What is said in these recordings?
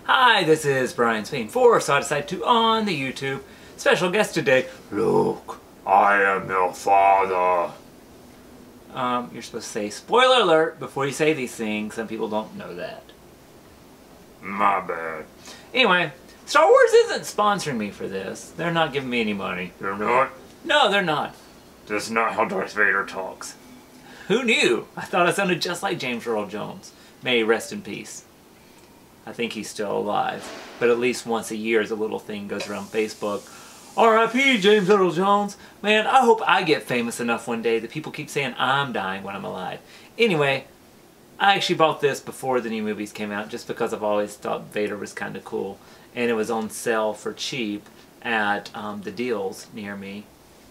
Hi, this is Brian Spain for SoIDecidedTo on the YouTube. Special guest today, Luke, I am your father. You're supposed to say, spoiler alert, before you say these things. Some people don't know that. My bad. Anyway, Star Wars isn't sponsoring me for this. They're not giving me any money. They're not? No, they're not. That's not how Darth Vader talks. Who knew? I thought I sounded just like James Earl Jones. May he rest in peace. I think he's still alive. But at least once a year, a little thing goes around Facebook. R.I.P. James Earl Jones. Man, I hope I get famous enough one day that people keep saying I'm dying when I'm alive. Anyway, I actually bought this before the new movies came out just because I've always thought Vader was kind of cool. And it was on sale for cheap at the deals near me.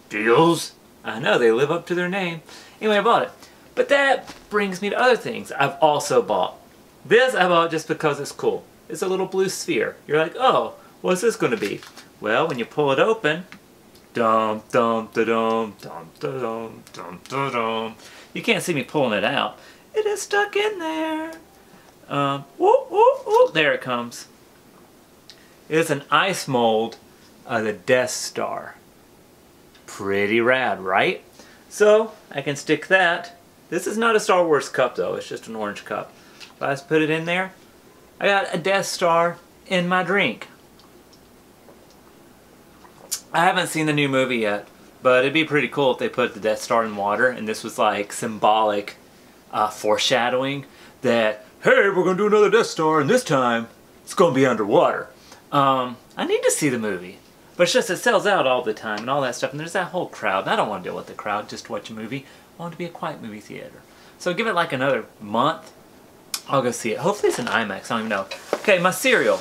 Deals? I know, they live up to their name. Anyway, I bought it. But that brings me to other things I've also bought. This I bought just because it's cool. It's a little blue sphere. You're like, oh, what's this going to be? Well, when you pull it open, dum dum da dum dum da dum dum da dum. You can't see me pulling it out. It is stuck in there. Whoop, whoop, whoop. There it comes. It's an ice mold of the Death Star. Pretty rad, right? So I can stick that. This is not a Star Wars cup though. It's just an orange cup. If I just put it in there, I got a Death Star in my drink. I haven't seen the new movie yet, but it'd be pretty cool if they put the Death Star in water and this was like symbolic foreshadowing that, hey, we're going to do another Death Star and this time it's going to be underwater. I need to see the movie, but it's just it sells out all the time and all that stuff, and there's that whole crowd, and I don't want to deal with the crowd just to watch a movie. I want it to be a quiet movie theater. So give it like another month, I'll go see it. Hopefully it's an IMAX, I don't even know. Okay, my cereal.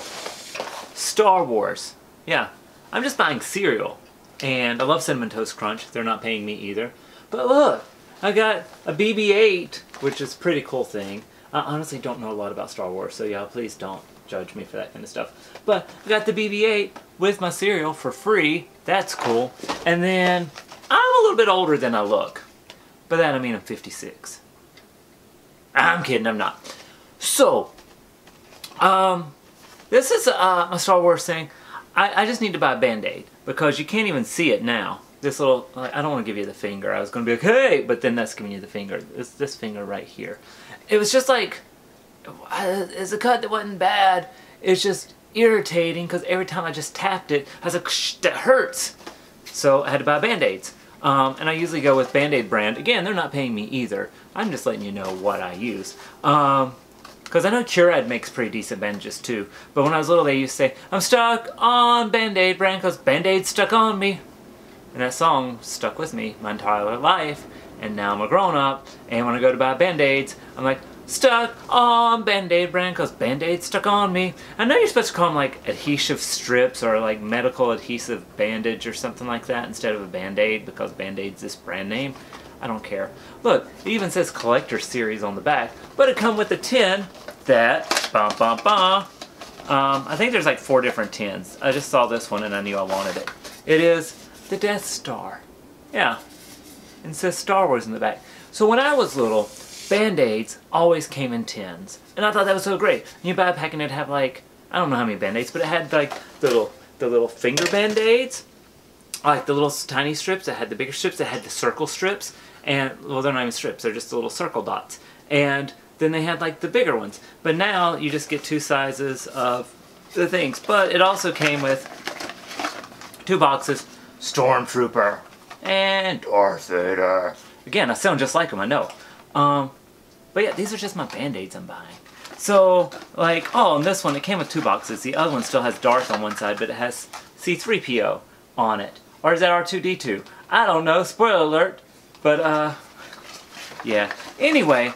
Star Wars. Yeah, I'm just buying cereal. And I love Cinnamon Toast Crunch. They're not paying me either. But look, I got a BB-8, which is a pretty cool thing. I honestly don't know a lot about Star Wars, so yeah, please don't judge me for that kind of stuff. But I got the BB-8 with my cereal for free. That's cool. And then I'm a little bit older than I look. By that I mean I'm 56. I'm kidding, I'm not. So, this is a Star Wars thing. I just need to buy a Band-Aid because you can't even see it now. This little, I don't want to give you the finger. I was going to be like, hey, but then that's giving you the finger. It's this finger right here. It was just like, it's a cut that wasn't bad. It's just irritating because every time I just tapped it, I was like, shh, that hurts. So I had to buy Band-Aids. And I usually go with Band-Aid brand. Again, they're not paying me either. I'm just letting you know what I use. Because I know Curad makes pretty decent bandages too. But when I was little, they used to say, I'm stuck on Band-Aid brand because Band-Aid stuck on me. And that song stuck with me my entire life. And now I'm a grown-up. And when I go to buy Band-Aids, I'm like, stuck on Band-Aid brand because Band-Aid stuck on me. I know you're supposed to call them like adhesive strips or like medical adhesive bandage or something like that instead of a Band-Aid because Band-Aid's this brand name. I don't care. Look, it even says collector series on the back, but it come with a tin that, I think there's like 4 different tins. I just saw this one and I knew I wanted it. It is the Death Star. Yeah. And it says Star Wars in the back. So when I was little, Band-Aids always came in tins. And I thought that was so great. And you buy a pack and it'd have like, I don't know how many Band-Aids, but it had like the little finger Band-Aids. Like the little tiny strips. It had the bigger strips. It had the circle strips. And, well, they're not even strips. They're just the little circle dots. And then they had like the bigger ones. But now you just get 2 sizes of the things. But it also came with 2 boxes. Stormtrooper and Darth Vader. Again, I sound just like them, I know. But yeah, these are just my Band-Aids I'm buying. So, like, oh, and this one, it came with 2 boxes. The other one still has Darth on one side, but it has C-3PO on it. Or is that R2-D2? I don't know, spoiler alert. But, yeah. Anyway,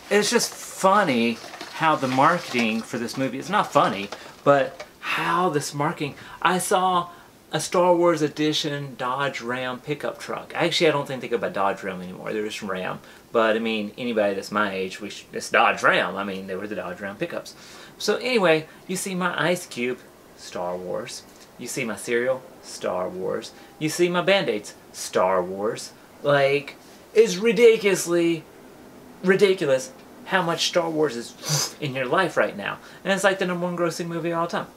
it's just funny how the marketing for this movie, it's not funny, but how this marketing, I saw a Star Wars edition Dodge Ram pickup truck. Actually, I don't think they go by Dodge Ram anymore. They're just Ram. But, I mean, anybody that's my age, it's Dodge Ram. I mean, they were the Dodge Ram pickups. So, anyway, you see my ice cube, Star Wars. You see my cereal, Star Wars. You see my Band-Aids, Star Wars. Like, it's ridiculous how much Star Wars is in your life right now. And it's like the #1 grossing movie of all time.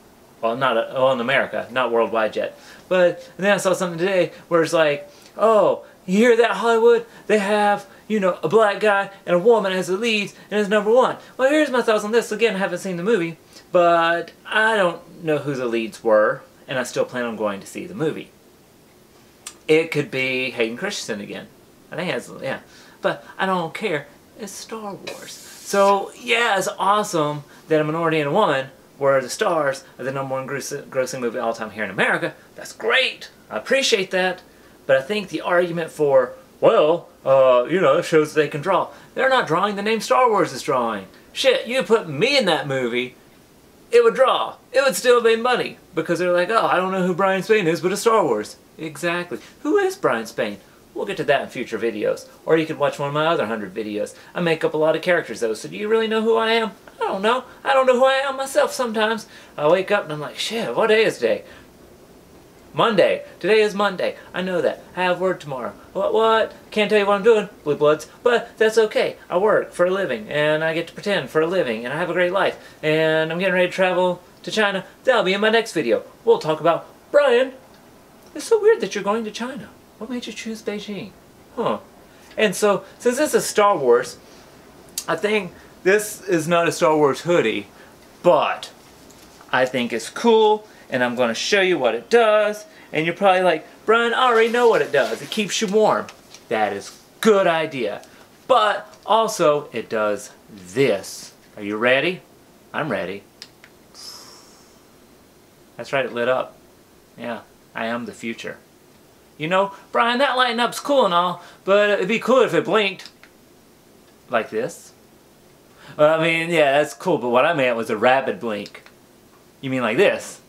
Well, well, in America, not worldwide yet. But then I saw something today where it's like, oh, you hear that, Hollywood? They have, you know, a black guy and a woman as the leads and it's #1. Well, here's my thoughts on this. Again, I haven't seen the movie, but I don't know who the leads were, and I still plan on going to see the movie. It could be Hayden Christensen again. I think that's, yeah. But I don't care. It's Star Wars. So, yeah, it's awesome that a minority and a woman were the stars of the #1 grossing movie of all time here in America. That's great. I appreciate that. But I think the argument for, well, you know, it shows they can draw. They're not drawing the name Star Wars is drawing. Shit, you put me in that movie, it would draw. It would still make money. Because they're like, oh, I don't know who Brian Spain is, but it's Star Wars. Exactly. Who is Brian Spain? We'll get to that in future videos. Or you could watch one of my other 100 videos. I make up a lot of characters though, so do you really know who I am? I don't know. I don't know who I am myself sometimes. I wake up and I'm like, shit, what day is today? Monday. Today is Monday. I know that. I have work tomorrow. What? Can't tell you what I'm doing, Blue Bloods, but that's okay. I work for a living, and I get to pretend for a living, and I have a great life, and I'm getting ready to travel to China. That'll be in my next video. We'll talk about, Brian, it's so weird that you're going to China. What made you choose Beijing? Huh. And so, since this is Star Wars, I think this is not a Star Wars hoodie, but I think it's cool, and I'm going to show you what it does, and you're probably like, Brian, I already know what it does. It keeps you warm. That is a good idea. But also, it does this. Are you ready? I'm ready. That's right, it lit up. Yeah, I am the future. You know, Brian, that lighting up's cool and all, but it'd be cool if it blinked. Like this. I mean, yeah, that's cool, but what I meant was a rapid blink. You mean like this?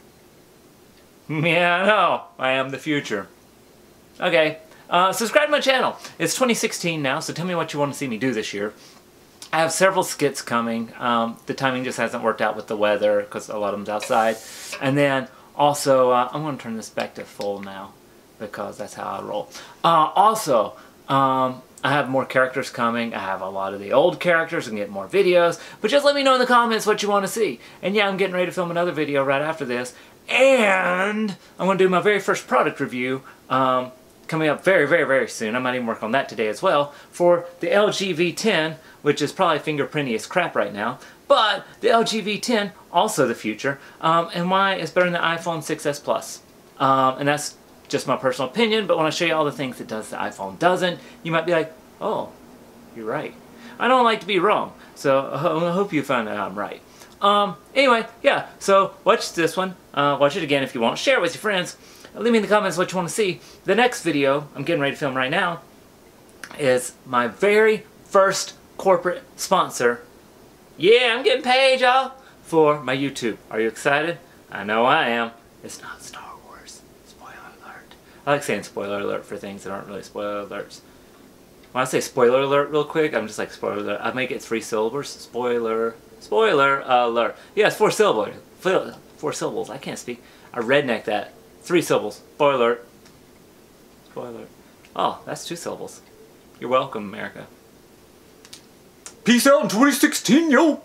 Yeah, I know. I am the future. Okay, subscribe to my channel. It's 2016 now, so tell me what you want to see me do this year. I have several skits coming. The timing just hasn't worked out with the weather, because a lot of them's outside. And then, also, I'm going to turn this back to full now, because that's how I roll. I have more characters coming. I have a lot of the old characters and get more videos. But just let me know in the comments what you want to see. And yeah, I'm getting ready to film another video right after this. And I'm going to do my very first product review coming up very, very, very soon. I might even work on that today as well. For the LG V10, which is probably fingerprinty as crap right now. But the LG V10, also the future. And why it's better than the iPhone 6s Plus. And that's just my personal opinion, but when I show you all the things it does the iPhone doesn't, you might be like, oh, you're right. I don't like to be wrong, so I hope you find that I'm right. Anyway, yeah, so watch this one. Watch it again if you want. Share it with your friends. Leave me in the comments what you want to see. The next video I'm getting ready to film right now is my very first corporate sponsor. Yeah, I'm getting paid, y'all, for my YouTube. Are you excited? I know I am. It's not Star Wars. Spoiler alert. I like saying spoiler alert for things that aren't really spoiler alerts. When I say spoiler alert real quick, I'm just like spoiler alert. I make it 3 syllables. Spoiler alert. Yeah, it's 4 syllables. 4 syllables. I can't speak. I redneck that. 3 syllables. Spoiler alert. Spoiler alert. Oh, that's 2 syllables. You're welcome, America. Peace out in 2016, yo!